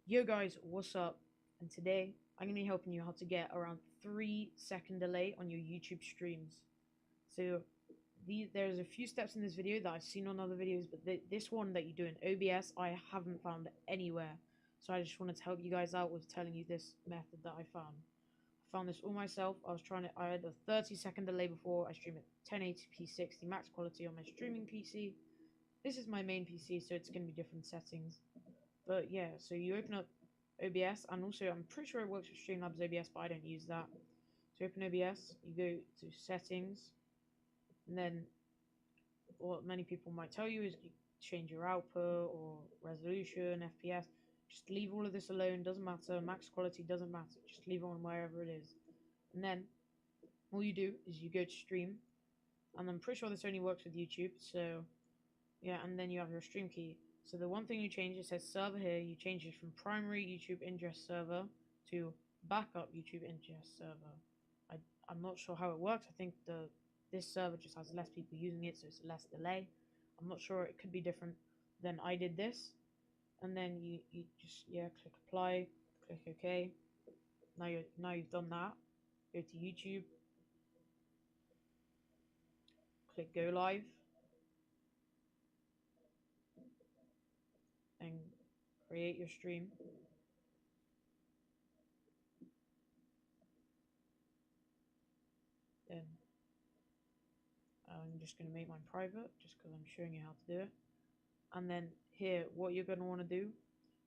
Yo guys, what's up? And today I'm going to be helping you how to get around 3-second delay on your YouTube streams. So there's a few steps in this video that I've seen on other videos, but this one that you do in OBS I haven't found anywhere. So I just wanted to help you guys out with telling you this method that I found. I found this all myself. I had a 30-second delay before. I stream at 1080p 60 max quality on my streaming PC. This is my main PC, so it's going to be different settings. But yeah, so you open up OBS, and also I'm pretty sure it works with Streamlabs OBS, but I don't use that. So open OBS, you go to settings, and then what many people might tell you is you change your output or resolution, FPS. Just leave all of this alone, doesn't matter. Max quality doesn't matter. Just leave it on wherever it is. And then all you do is you go to stream, and I'm pretty sure this only works with YouTube, so yeah, and then you have your stream key. So the one thing you change, it says server here, you change it from primary YouTube ingest server to backup YouTube ingest server. I'm not sure how it works. I think this server just has less people using it, so it's less delay. I'm not sure, it could be different. Then I did this, and then you just click apply, click OK. Now you've done that. Go to YouTube, click go live, and create your stream. Then I'm just going to make mine private just because I'm showing you how to do it. And then here, what you're going to want to do,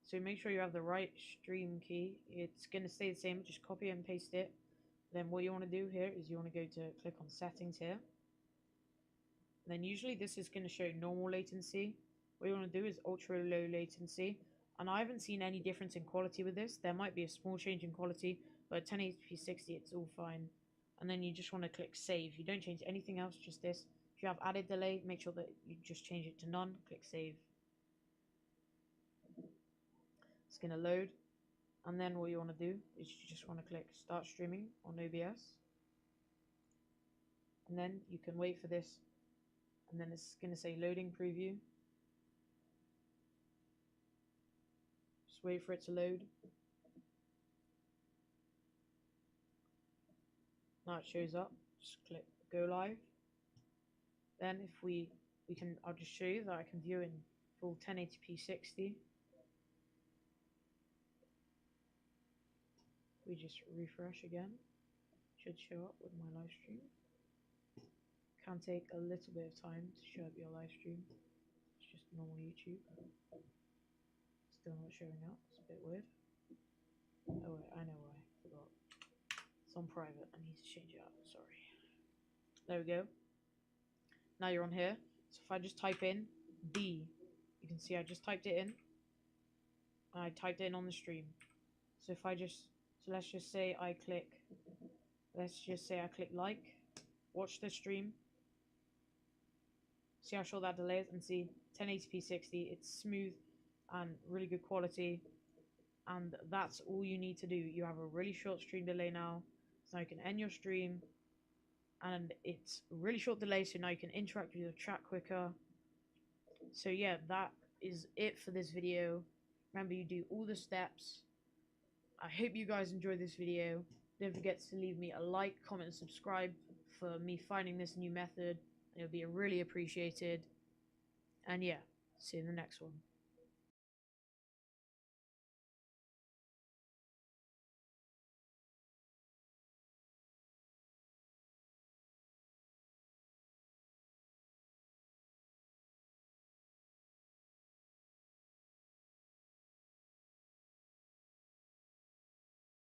so make sure you have the right stream key. It's going to stay the same, just copy and paste it. Then what you want to do here is you want to go to click on settings here. And then usually this is going to show normal latency. What you want to do is ultra low latency. And I haven't seen any difference in quality with this. There might be a small change in quality, but 1080p 60 it's all fine. And then you just want to click save. You don't change anything else, just this. If you have added delay, make sure that you just change it to none. Click save. It's going to load. And then what you want to do is you just want to click start streaming on OBS. And then you can wait for this. And then it's going to say loading preview. Just wait for it to load. Now it shows up. Just click go live. Then if I'll just show you that I can view in full 1080p 60. We just refresh again. Should show up with my live stream. Can take a little bit of time to show up your live stream. It's just normal YouTube. Still not showing up. It's a bit weird. Oh wait, I know why. Forgot. It's on private. I need to change it up. Sorry. There we go. Now you're on here. So if I just type in D, you can see I just typed it in. I typed it in on the stream. So if I just, let's just say I click like, watch the stream. See how short that delay is, and see 1080p 60. It's smooth and really good quality. And that's all you need to do. You have a really short stream delay now. So now you can end your stream. And it's a really short delay, so now you can interact with your chat quicker. So yeah, that is it for this video. Remember, you do all the steps. I hope you guys enjoyed this video. Don't forget to leave me a like, comment, and subscribe for me finding this new method. It'll be really appreciated. And yeah, see you in the next one.